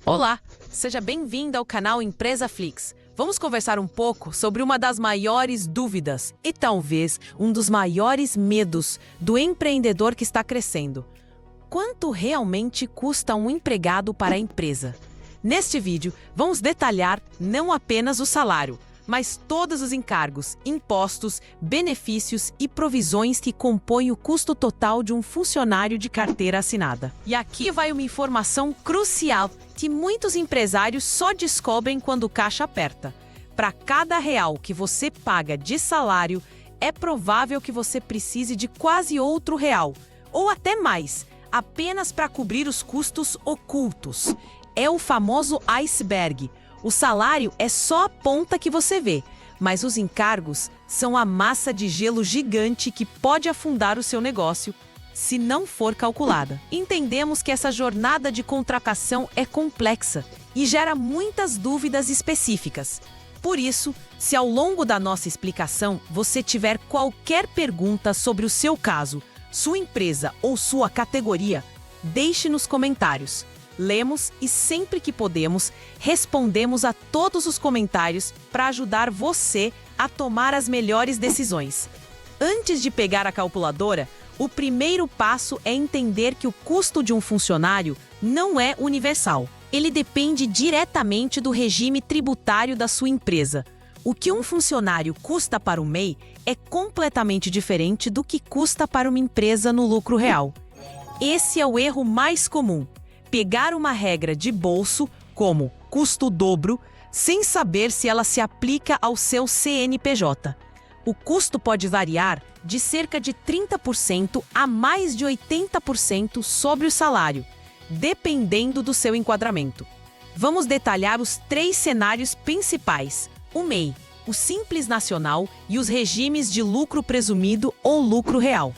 Olá, seja bem-vindo ao canal Empresa Flix. Vamos conversar um pouco sobre uma das maiores dúvidas e talvez um dos maiores medos do empreendedor que está crescendo. Quanto realmente custa um empregado para a empresa? Neste vídeo, vamos detalhar não apenas o salário, mas todos os encargos, impostos, benefícios e provisões que compõem o custo total de um funcionário de carteira assinada. E aqui vai uma informação crucial que muitos empresários só descobrem quando o caixa aperta. Para cada real que você paga de salário, é provável que você precise de quase outro real, ou até mais, apenas para cobrir os custos ocultos. É o famoso iceberg. O salário é só a ponta que você vê, mas os encargos são a massa de gelo gigante que pode afundar o seu negócio se não for calculada. Entendemos que essa jornada de contratação é complexa e gera muitas dúvidas específicas. Por isso, se ao longo da nossa explicação você tiver qualquer pergunta sobre o seu caso, sua empresa ou sua categoria, deixe nos comentários. Lemos e sempre que podemos, respondemos a todos os comentários para ajudar você a tomar as melhores decisões. Antes de pegar a calculadora, o primeiro passo é entender que o custo de um funcionário não é universal. Ele depende diretamente do regime tributário da sua empresa. O que um funcionário custa para o MEI é completamente diferente do que custa para uma empresa no lucro real. Esse é o erro mais comum. Pegar uma regra de bolso, como custo dobro, sem saber se ela se aplica ao seu CNPJ. O custo pode variar de cerca de 30% a mais de 80% sobre o salário, dependendo do seu enquadramento. Vamos detalhar os 3 cenários principais: o MEI, o Simples Nacional e os regimes de lucro presumido ou lucro real.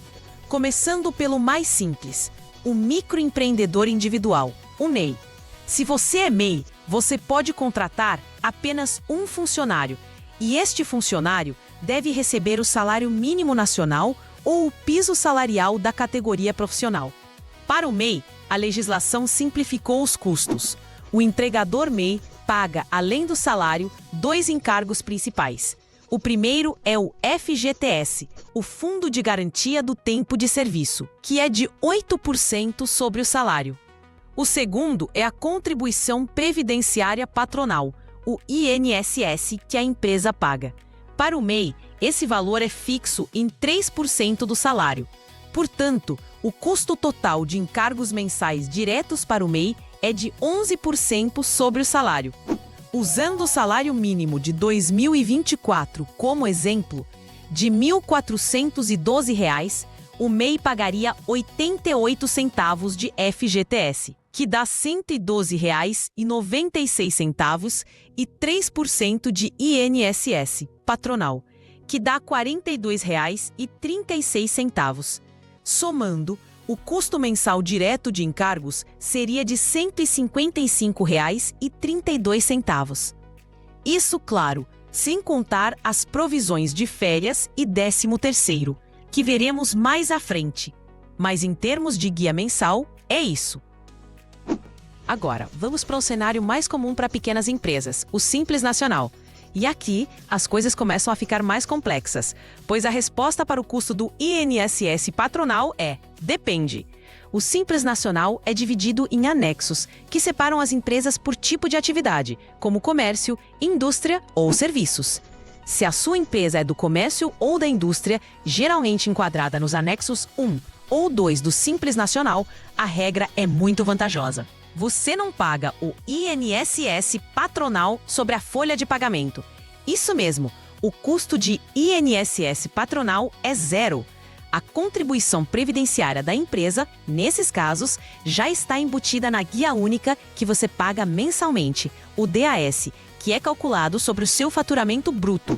Começando pelo mais simples: o microempreendedor individual, o MEI. Se você é MEI, você pode contratar apenas um funcionário, e este funcionário deve receber o salário mínimo nacional ou o piso salarial da categoria profissional. Para o MEI, a legislação simplificou os custos. O empregador MEI paga, além do salário, 2 encargos principais. O primeiro é o FGTS, o Fundo de Garantia do Tempo de Serviço, que é de 8% sobre o salário. O segundo é a Contribuição Previdenciária Patronal, o INSS, que a empresa paga. Para o MEI, esse valor é fixo em 3% do salário. Portanto, o custo total de encargos mensais diretos para o MEI é de 11% sobre o salário. Usando o salário mínimo de 2024 como exemplo, de R$ 1.412, o MEI pagaria 88 centavos de FGTS, que dá R$ 112,96 e 3% de INSS patronal, que dá R$ 42,36. Somando, o custo mensal direto de encargos seria de R$ 155,32. Isso, claro, sem contar as provisões de férias e 13º, que veremos mais à frente. Mas em termos de guia mensal, é isso. Agora, vamos para um cenário mais comum para pequenas empresas, o Simples Nacional. E aqui, as coisas começam a ficar mais complexas, pois a resposta para o custo do INSS patronal é: depende. O Simples Nacional é dividido em anexos, que separam as empresas por tipo de atividade, como comércio, indústria ou serviços. Se a sua empresa é do comércio ou da indústria, geralmente enquadrada nos anexos 1 ou 2 do Simples Nacional, a regra é muito vantajosa. Você não paga o INSS patronal sobre a folha de pagamento. Isso mesmo, o custo de INSS patronal é zero. A contribuição previdenciária da empresa, nesses casos, já está embutida na guia única que você paga mensalmente, o DAS, que é calculado sobre o seu faturamento bruto.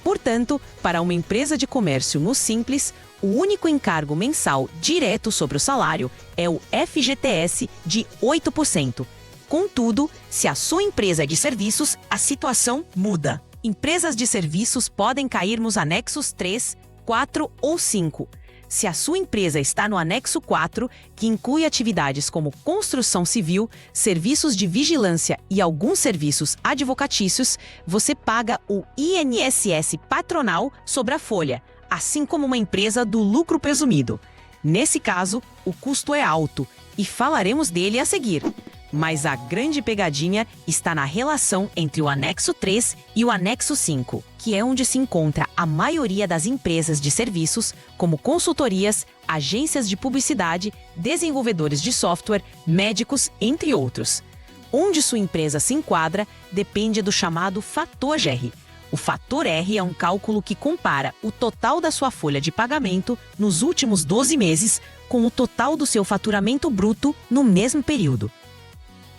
Portanto, para uma empresa de comércio no Simples, o único encargo mensal direto sobre o salário é o FGTS de 8%. Contudo, se a sua empresa é de serviços, a situação muda. Empresas de serviços podem cair nos anexos 3, 4 ou 5. Se a sua empresa está no anexo 4, que inclui atividades como construção civil, serviços de vigilância e alguns serviços advocatícios, você paga o INSS patronal sobre a folha, assim como uma empresa do lucro presumido. Nesse caso, o custo é alto e falaremos dele a seguir. Mas a grande pegadinha está na relação entre o anexo 3 e o anexo 5, que é onde se encontra a maioria das empresas de serviços, como consultorias, agências de publicidade, desenvolvedores de software, médicos, entre outros. Onde sua empresa se enquadra depende do chamado fator R. O fator R é um cálculo que compara o total da sua folha de pagamento nos últimos 12 meses com o total do seu faturamento bruto no mesmo período.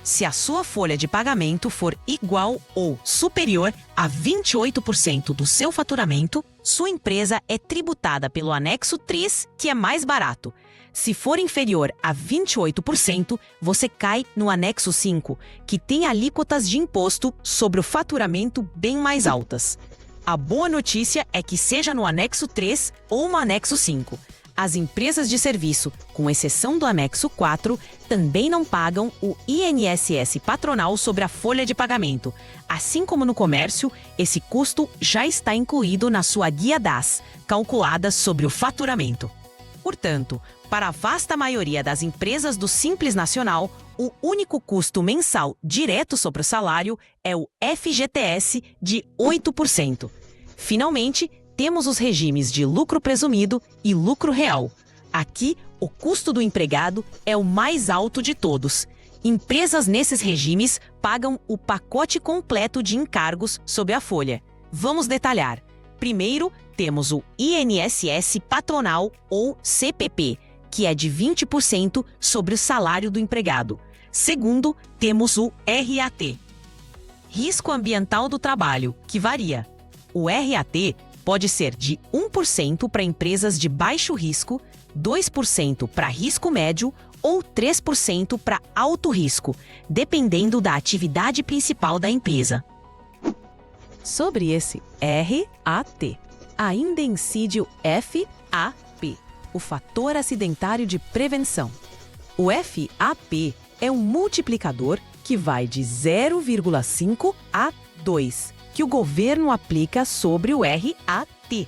Se a sua folha de pagamento for igual ou superior a 28% do seu faturamento, sua empresa é tributada pelo anexo 3, que é mais barato. Se for inferior a 28%, você cai no anexo 5, que tem alíquotas de imposto sobre o faturamento bem mais altas. A boa notícia é que seja no anexo 3 ou no anexo 5. As empresas de serviço, com exceção do anexo 4, também não pagam o INSS patronal sobre a folha de pagamento. Assim como no comércio, esse custo já está incluído na sua guia DAS, calculada sobre o faturamento. Portanto, para a vasta maioria das empresas do Simples Nacional, o único custo mensal direto sobre o salário é o FGTS de 8%. Finalmente, temos os regimes de lucro presumido e lucro real. Aqui, o custo do empregado é o mais alto de todos. Empresas nesses regimes pagam o pacote completo de encargos sob a folha. Vamos detalhar. Primeiro, temos o INSS patronal ou CPP, que é de 20% sobre o salário do empregado. Segundo, temos o RAT, Risco Ambiental do Trabalho, que varia. O RAT pode ser de 1% para empresas de baixo risco, 2% para risco médio ou 3% para alto risco, dependendo da atividade principal da empresa. Sobre esse RAT, ainda incide o FAP, o Fator Acidentário de Prevenção. O FAP é um multiplicador que vai de 0,5 a 2, que o governo aplica sobre o RAT.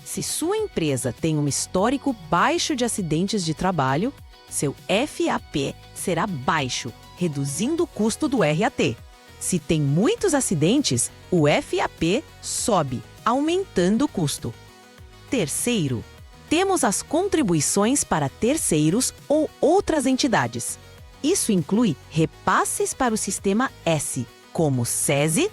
Se sua empresa tem um histórico baixo de acidentes de trabalho, seu FAP será baixo, reduzindo o custo do RAT. Se tem muitos acidentes, o FAP sobe, aumentando o custo. Terceiro, temos as contribuições para terceiros ou outras entidades. Isso inclui repasses para o sistema S, como SESI,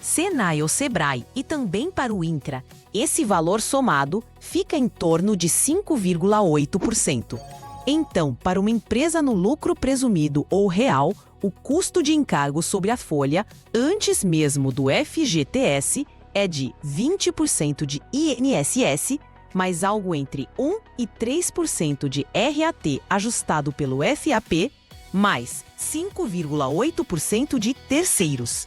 Senai ou Sebrae e também para o INCRA. Esse valor somado fica em torno de 5,8%. Então, para uma empresa no lucro presumido ou real, o custo de encargo sobre a folha, antes mesmo do FGTS, é de 20% de INSS, mais algo entre 1% e 3% de RAT ajustado pelo FAP, mais 5,8% de terceiros.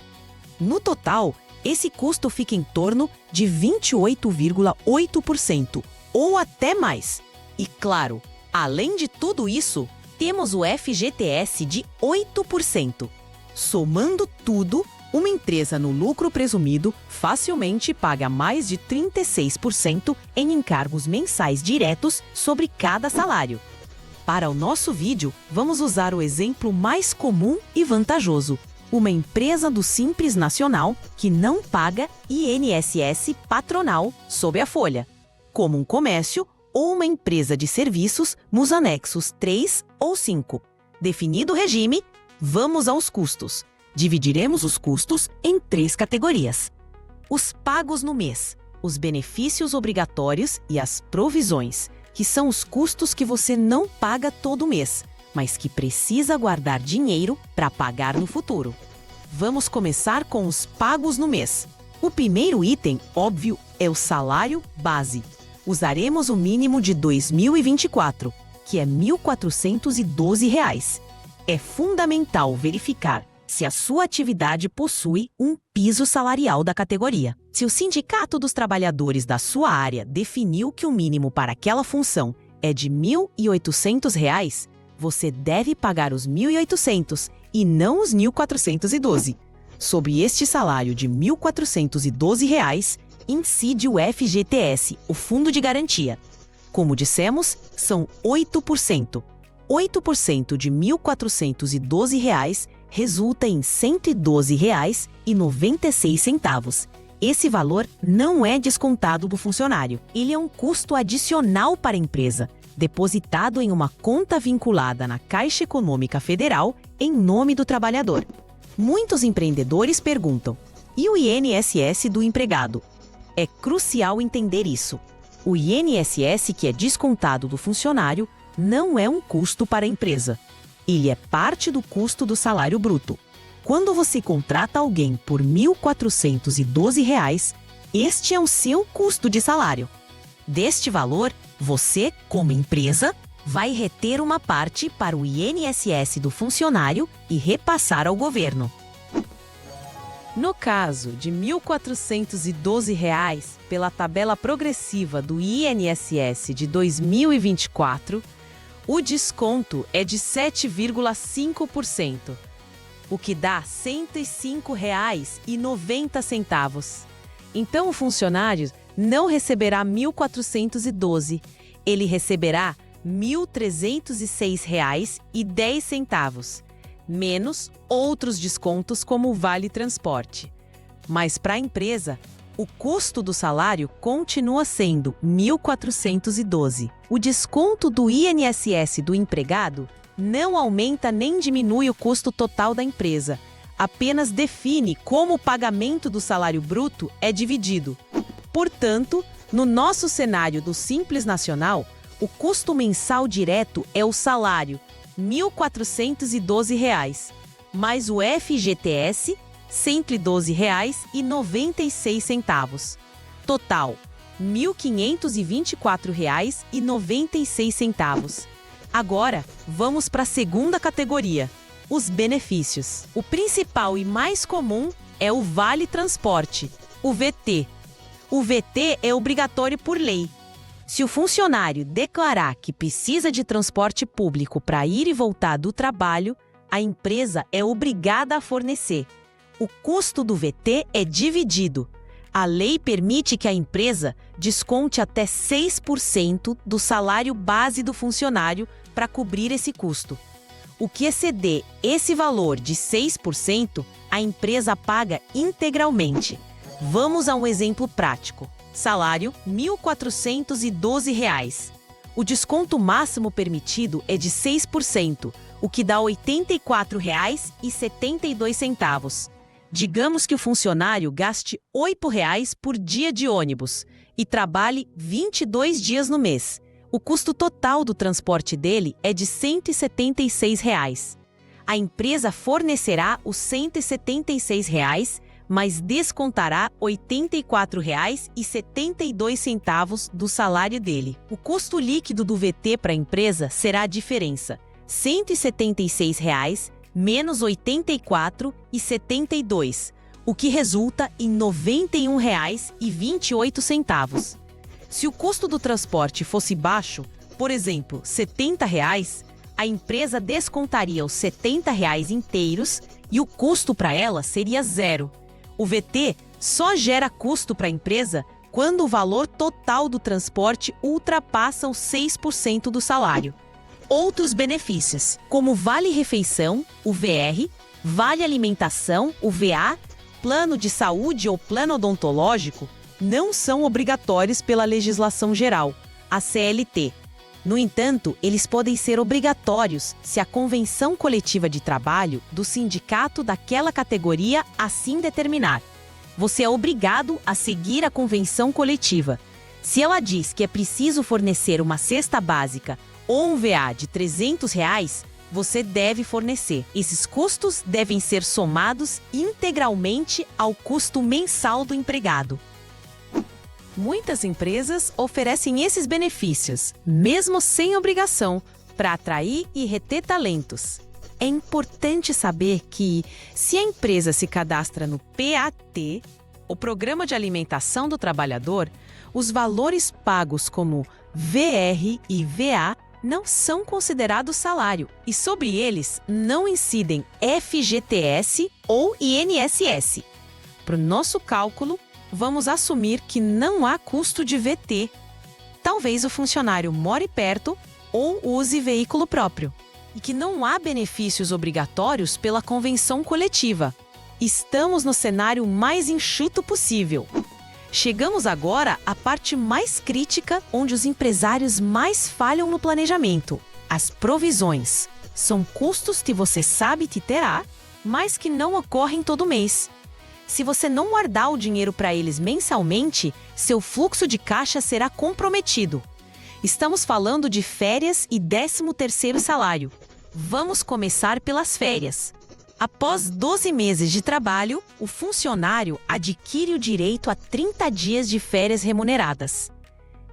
No total, esse custo fica em torno de 28,8% ou até mais. E claro, além de tudo isso, temos o FGTS de 8%. Somando tudo, uma empresa no lucro presumido facilmente paga mais de 36% em encargos mensais diretos sobre cada salário. Para o nosso vídeo, vamos usar o exemplo mais comum e vantajoso: uma empresa do Simples Nacional que não paga INSS patronal sob a folha, como um comércio ou uma empresa de serviços nos anexos 3 ou 5. Definido o regime, vamos aos custos. Dividiremos os custos em 3 categorias: os pagos no mês, os benefícios obrigatórios e as provisões, que são os custos que você não paga todo mês, mas que precisa guardar dinheiro para pagar no futuro. Vamos começar com os pagos no mês. O primeiro item, óbvio, é o salário base. Usaremos o mínimo de 2024, que é R$ 1.412. É fundamental verificar se a sua atividade possui um piso salarial da categoria. Se o Sindicato dos Trabalhadores da sua área definiu que o mínimo para aquela função é de R$ 1.800, você deve pagar os 1.800 e não os 1.412. Sobre este salário de R$ 1.412, incide o FGTS, o Fundo de Garantia. Como dissemos, são 8%. 8% de R$ 1.412 resulta em R$ 112,96. Esse valor não é descontado do funcionário. Ele é um custo adicional para a empresa, depositado em uma conta vinculada na Caixa Econômica Federal em nome do trabalhador. Muitos empreendedores perguntam: e o INSS do empregado? É crucial entender isso. O INSS que é descontado do funcionário não é um custo para a empresa. Ele é parte do custo do salário bruto. Quando você contrata alguém por R$ 1.412, este é o seu custo de salário. Deste valor, você, como empresa, vai reter uma parte para o INSS do funcionário e repassar ao governo. No caso de R$ 1.412, pela tabela progressiva do INSS de 2024, o desconto é de 7,5%, o que dá R$ 105,90. Então o funcionário não receberá R$ 1.412, ele receberá R$ 1.306,10, menos outros descontos como o Vale Transporte. Mas para a empresa, o custo do salário continua sendo R$ 1.412. O desconto do INSS do empregado não aumenta nem diminui o custo total da empresa, apenas define como o pagamento do salário bruto é dividido. Portanto, no nosso cenário do Simples Nacional, o custo mensal direto é o salário, R$ 1.412, mais o FGTS, R$ 112,96. Total, R$ 1.524,96. Agora, vamos para a segunda categoria, os benefícios. O principal e mais comum é o Vale Transporte, o VT. O VT é obrigatório por lei. Se o funcionário declarar que precisa de transporte público para ir e voltar do trabalho, a empresa é obrigada a fornecer. O custo do VT é dividido. A lei permite que a empresa desconte até 6% do salário base do funcionário para cobrir esse custo. O que exceder esse valor de 6%, a empresa paga integralmente. Vamos a um exemplo prático. Salário R$ 1.412. O desconto máximo permitido é de 6%, o que dá R$ 84,72. Digamos que o funcionário gaste R$ 8 por dia de ônibus e trabalhe 22 dias no mês. O custo total do transporte dele é de R$ 176. A empresa fornecerá os R$ 176, mas descontará R$ 84,72 do salário dele. O custo líquido do VT para a empresa será a diferença, R$ 176 menos R$ 84,72, o que resulta em R$ 91,28. Se o custo do transporte fosse baixo, por exemplo, R$ 70, a empresa descontaria os R$ 70 inteiros e o custo para ela seria zero. O VT só gera custo para a empresa quando o valor total do transporte ultrapassa os 6% do salário. Outros benefícios, como Vale Refeição, o VR, Vale Alimentação, o VA, Plano de Saúde ou Plano Odontológico, não são obrigatórios pela legislação geral, a CLT. No entanto, eles podem ser obrigatórios se a convenção coletiva de trabalho do sindicato daquela categoria assim determinar. Você é obrigado a seguir a convenção coletiva. Se ela diz que é preciso fornecer uma cesta básica ou um VA de R$ 300, você deve fornecer. Esses custos devem ser somados integralmente ao custo mensal do empregado. Muitas empresas oferecem esses benefícios, mesmo sem obrigação, para atrair e reter talentos. É importante saber que, se a empresa se cadastra no PAT, o Programa de Alimentação do Trabalhador, os valores pagos como VR e VA não são considerados salário e sobre eles não incidem FGTS ou INSS. Para o nosso cálculo, vamos assumir que não há custo de VT. Talvez o funcionário more perto ou use veículo próprio. E que não há benefícios obrigatórios pela convenção coletiva. Estamos no cenário mais enxuto possível. Chegamos agora à parte mais crítica, onde os empresários mais falham no planejamento. As provisões. São custos que você sabe que terá, mas que não ocorrem todo mês. Se você não guardar o dinheiro para eles mensalmente, seu fluxo de caixa será comprometido. Estamos falando de férias e 13º salário. Vamos começar pelas férias. Após 12 meses de trabalho, o funcionário adquire o direito a 30 dias de férias remuneradas.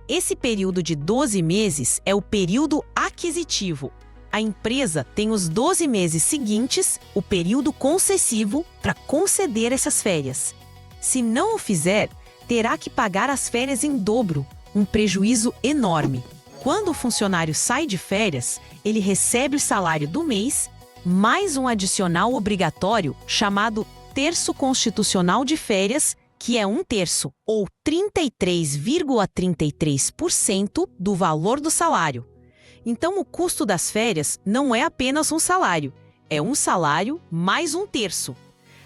Esse período de 12 meses é o período aquisitivo. A empresa tem os 12 meses seguintes, o período concessivo, para conceder essas férias. Se não o fizer, terá que pagar as férias em dobro, um prejuízo enorme. Quando o funcionário sai de férias, ele recebe o salário do mês, mais um adicional obrigatório chamado terço constitucional de férias, que é 1/3, ou 33,33% do valor do salário. Então, o custo das férias não é apenas um salário, é um salário mais 1/3.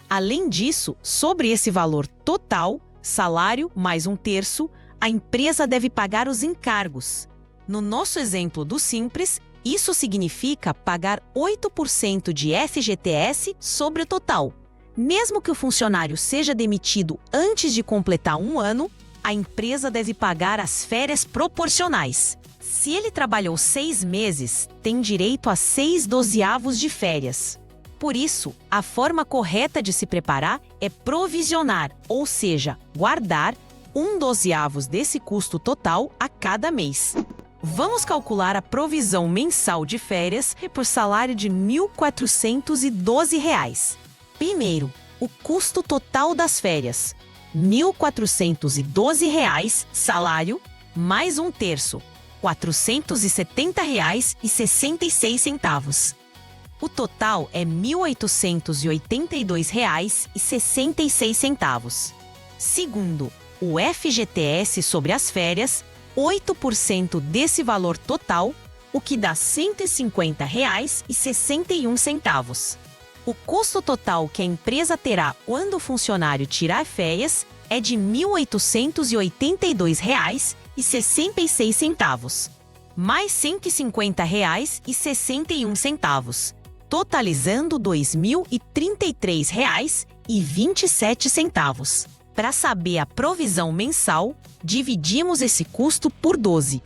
Além disso, sobre esse valor total, salário mais 1/3, a empresa deve pagar os encargos. No nosso exemplo do Simples, isso significa pagar 8% de FGTS sobre o total. Mesmo que o funcionário seja demitido antes de completar 1 ano, a empresa deve pagar as férias proporcionais. Se ele trabalhou 6 meses, tem direito a 6/12 de férias. Por isso, a forma correta de se preparar é provisionar, ou seja, guardar 1/12 desse custo total a cada mês. Vamos calcular a provisão mensal de férias por salário de R$ 1.412. Primeiro, o custo total das férias. R$ 1.412, salário, mais 1/3, R$ 470,66. O total é R$ 1.882,66. Segundo, o FGTS sobre as férias, 8% desse valor total, o que dá R$ 150,61. O custo total que a empresa terá quando o funcionário tirar férias é de R$ 1.882,66, mais R$ 150,61, totalizando R$ 2.033,27. Para saber a provisão mensal, dividimos esse custo por 12. R$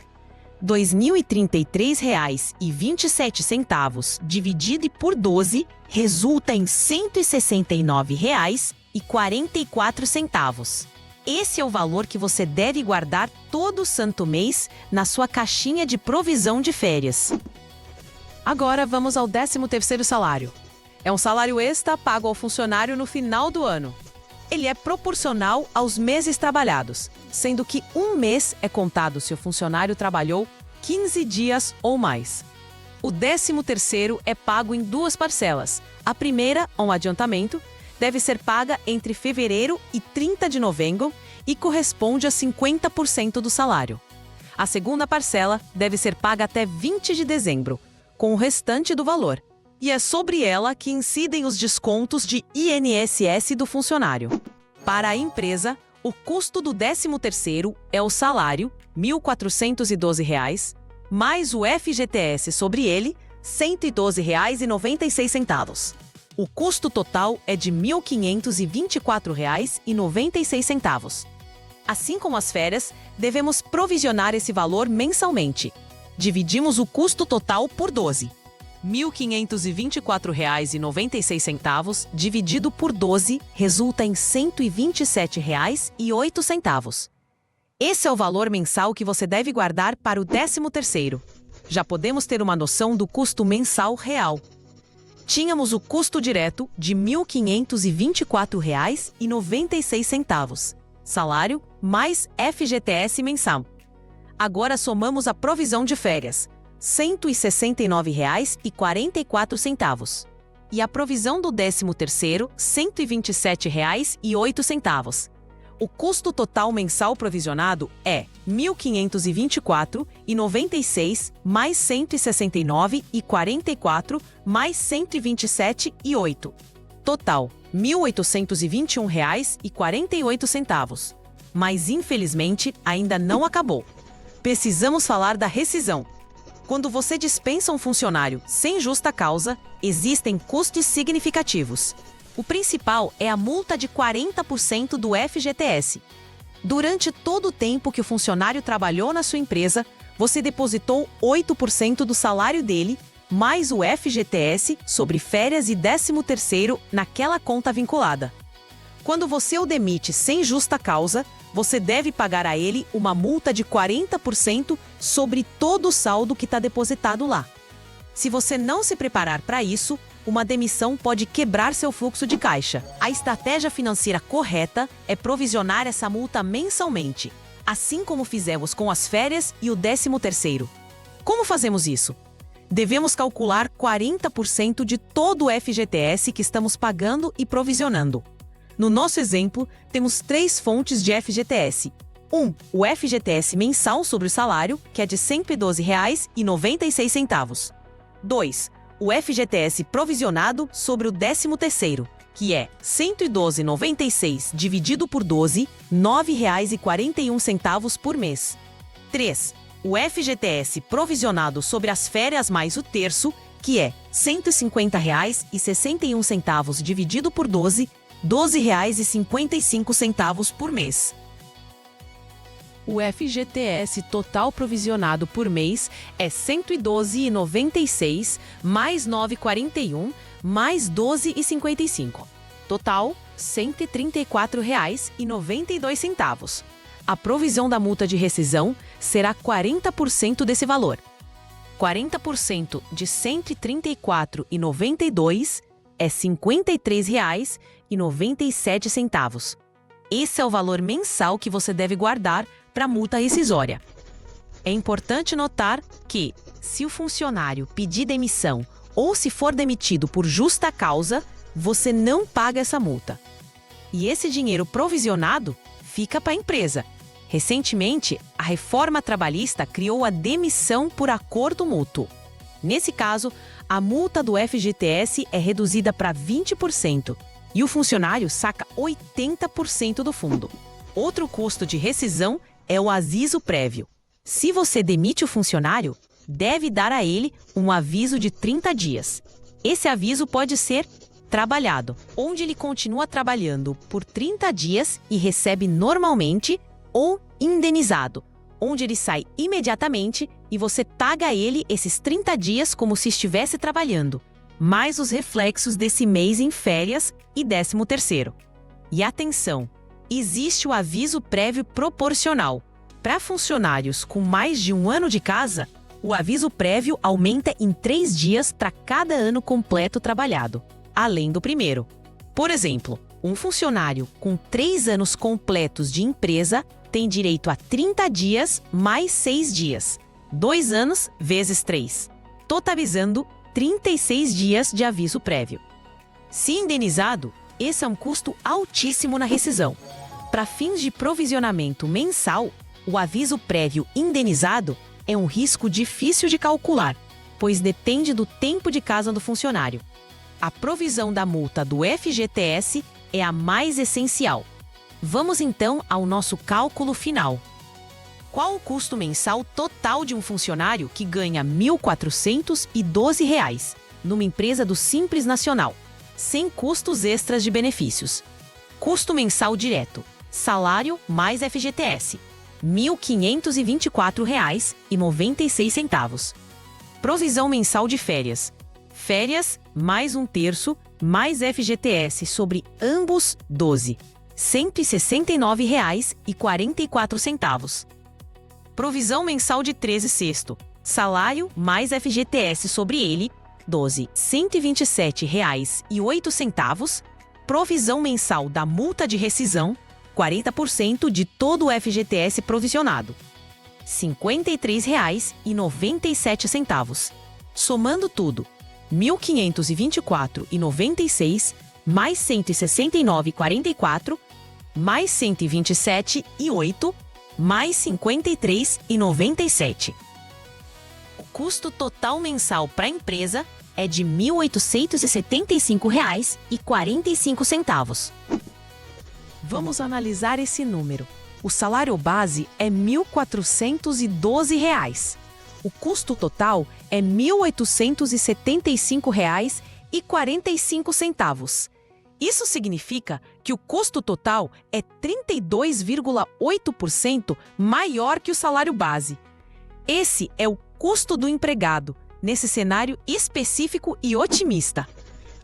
2.033,27 dividido por 12 resulta em R$ 169,44. Esse é o valor que você deve guardar todo santo mês na sua caixinha de provisão de férias. Agora vamos ao 13º salário. É um salário extra pago ao funcionário no final do ano. Ele é proporcional aos meses trabalhados, sendo que um mês é contado se o funcionário trabalhou 15 dias ou mais. O 13º é pago em 2 parcelas. A primeira, um adiantamento, deve ser paga entre fevereiro e 30 de novembro e corresponde a 50% do salário. A segunda parcela deve ser paga até 20 de dezembro, com o restante do valor. E é sobre ela que incidem os descontos de INSS do funcionário. Para a empresa, o custo do 13º é o salário, R$ 1.412, mais o FGTS sobre ele, R$ 112,96. O custo total é de R$ 1.524,96. Assim como as férias, devemos provisionar esse valor mensalmente. Dividimos o custo total por 12. R$ 1.524,96 dividido por 12 resulta em R$ 127,08. Esse é o valor mensal que você deve guardar para o 13º. Já podemos ter uma noção do custo mensal real. Tínhamos o custo direto de R$ 1.524,96, salário mais FGTS mensal. Agora somamos a provisão de férias, R$ 169,44, e a provisão do 13º, R$ 127,08. O custo total mensal provisionado é R$ 1.524,96 mais R$ 169,44 mais R$ 127,08. Total, R$ 1.821,48. Mas, infelizmente, ainda não acabou. Precisamos falar da rescisão. Quando você dispensa um funcionário sem justa causa, existem custos significativos. O principal é a multa de 40% do FGTS. Durante todo o tempo que o funcionário trabalhou na sua empresa, você depositou 8% do salário dele, mais o FGTS sobre férias e 13º naquela conta vinculada. Quando você o demite sem justa causa, você deve pagar a ele uma multa de 40% sobre todo o saldo que está depositado lá. Se você não se preparar para isso, uma demissão pode quebrar seu fluxo de caixa. A estratégia financeira correta é provisionar essa multa mensalmente, assim como fizemos com as férias e o 13º. Como fazemos isso? Devemos calcular 40% de todo o FGTS que estamos pagando e provisionando. No nosso exemplo, temos 3 fontes de FGTS. 1. O FGTS mensal sobre o salário, que é de R$ 112,96. 2. O FGTS provisionado sobre o 13º, que é R$ 112,96 dividido por 12, R$ 9,41 por mês. 3. O FGTS provisionado sobre as férias mais o terço, que é R$ 150,61 dividido por 12, R$ 12,55 por mês. O FGTS total provisionado por mês é R$ 112,96 mais R$ 9,41 mais R$ 12,55. Total, R$ 134,92. A provisão da multa de rescisão será 40% desse valor. 40% de R$ 134,92 é R$ 53,97. Esse é o valor mensal que você deve guardar para a multa rescisória. É importante notar que, se o funcionário pedir demissão ou se for demitido por justa causa, você não paga essa multa. E esse dinheiro provisionado fica para a empresa. Recentemente, a reforma trabalhista criou a demissão por acordo mútuo. Nesse caso, a multa do FGTS é reduzida para 20% e o funcionário saca 80% do fundo. Outro custo de rescisão é o aviso prévio. Se você demite o funcionário, deve dar a ele um aviso de 30 dias. Esse aviso pode ser trabalhado, onde ele continua trabalhando por 30 dias e recebe normalmente, ou indenizado, onde ele sai imediatamente e você paga a ele esses 30 dias como se estivesse trabalhando, mais os reflexos desse mês em férias e 13º. E atenção! Existe o aviso prévio proporcional. Para funcionários com mais de 1 ano de casa, o aviso prévio aumenta em 3 dias para cada ano completo trabalhado, além do primeiro. Por exemplo, um funcionário com 3 anos completos de empresa tem direito a 30 dias mais 6 dias, 2 anos vezes 3, totalizando 36 dias de aviso prévio. Se indenizado, esse é um custo altíssimo na rescisão. Para fins de provisionamento mensal, o aviso prévio indenizado é um risco difícil de calcular, pois depende do tempo de casa do funcionário. A provisão da multa do FGTS é a mais essencial. Vamos então ao nosso cálculo final. Qual o custo mensal total de um funcionário que ganha R$ 1.412 numa empresa do Simples Nacional, sem custos extras de benefícios? Custo mensal direto: salário mais FGTS, R$ 1.524,96. Provisão mensal de férias: férias mais 1/3 mais FGTS sobre ambos 12, R$ 169,44. Provisão mensal de 13/6, salário mais FGTS sobre ele, 12, R$ 127,08, provisão mensal da multa de rescisão, 40% de todo o FGTS provisionado, R$ 53,97. Somando tudo, R$ 1.524,96 mais R$ 169,44 mais R$ 127,08 mais R$ 53,97. O custo total mensal para a empresa é de R$ 1.875,45. Vamos analisar esse número. O salário base é R$ 1.412. O custo total é R$ 1.875,45. Isso significa que o custo total é 32,8% maior que o salário base. Esse é o custo do empregado, nesse cenário específico e otimista.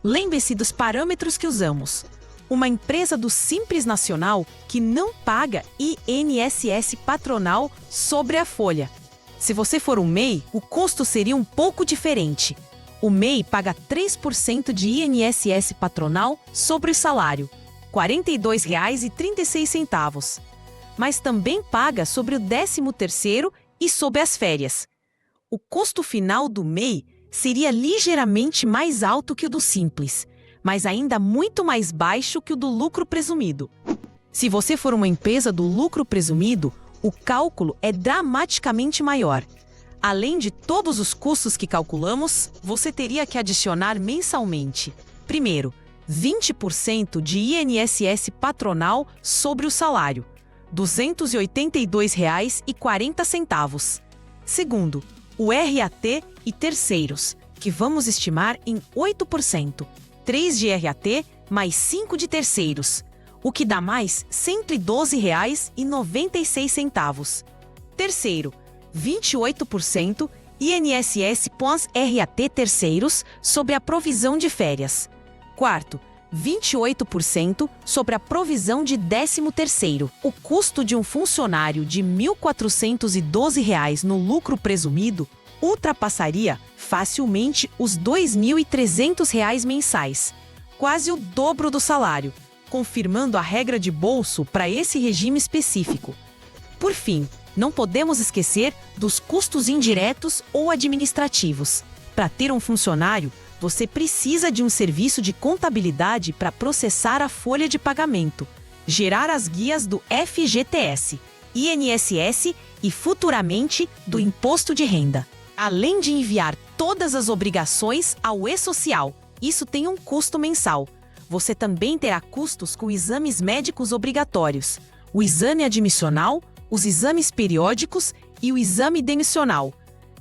Lembre-se dos parâmetros que usamos. Uma empresa do Simples Nacional que não paga INSS patronal sobre a folha. Se você for um MEI, o custo seria um pouco diferente. O MEI paga 3% de INSS patronal sobre o salário, R$ 42,36, mas também paga sobre o 13º e sobre as férias. O custo final do MEI seria ligeiramente mais alto que o do Simples, mas ainda muito mais baixo que o do lucro presumido. Se você for uma empresa do lucro presumido, o cálculo é dramaticamente maior. Além de todos os custos que calculamos, você teria que adicionar mensalmente, primeiro, 20% de INSS patronal sobre o salário, R$ 282,40. Segundo, o RAT e terceiros, que vamos estimar em 8%, 3 de RAT mais 5 de terceiros, o que dá mais R$ 112,96. Terceiro, 28% INSS pós-RAT terceiros sobre a provisão de férias. Quarto, 28% sobre a provisão de 13º. O custo de um funcionário de R$ 1.412 no lucro presumido ultrapassaria facilmente os R$ 2.300 mensais, quase o dobro do salário, confirmando a regra de bolso para esse regime específico. Por fim, não podemos esquecer dos custos indiretos ou administrativos. Para ter um funcionário, você precisa de um serviço de contabilidade para processar a folha de pagamento, gerar as guias do FGTS, INSS e, futuramente, do Imposto de Renda. Além de enviar todas as obrigações ao e-social, isso tem um custo mensal. Você também terá custos com exames médicos obrigatórios, o exame admissional, os exames periódicos e o exame demissional.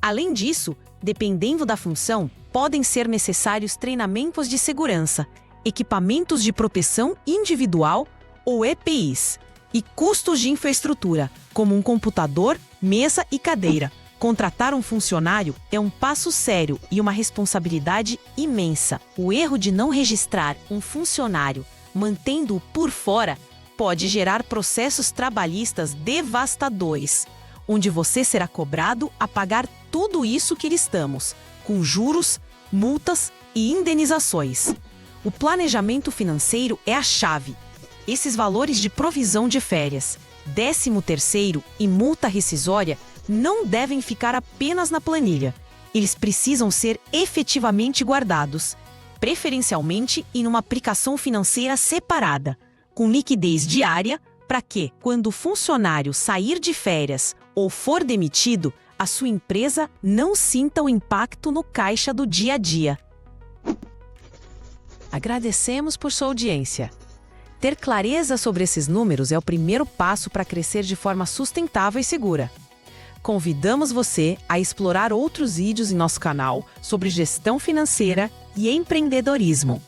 Além disso, dependendo da função, podem ser necessários treinamentos de segurança, equipamentos de proteção individual ou EPIs, e custos de infraestrutura, como um computador, mesa e cadeira. Contratar um funcionário é um passo sério e uma responsabilidade imensa. O erro de não registrar um funcionário, mantendo-o por fora, pode gerar processos trabalhistas devastadores, onde você será cobrado a pagar tudo isso que listamos, com juros, multas e indenizações. O planejamento financeiro é a chave. Esses valores de provisão de férias, 13º e multa rescisória não devem ficar apenas na planilha. Eles precisam ser efetivamente guardados, preferencialmente em uma aplicação financeira separada, com liquidez diária, para que, quando o funcionário sair de férias ou for demitido, a sua empresa não sinta o impacto no caixa do dia a dia. Agradecemos por sua audiência. Ter clareza sobre esses números é o primeiro passo para crescer de forma sustentável e segura. Convidamos você a explorar outros vídeos em nosso canal sobre gestão financeira e empreendedorismo.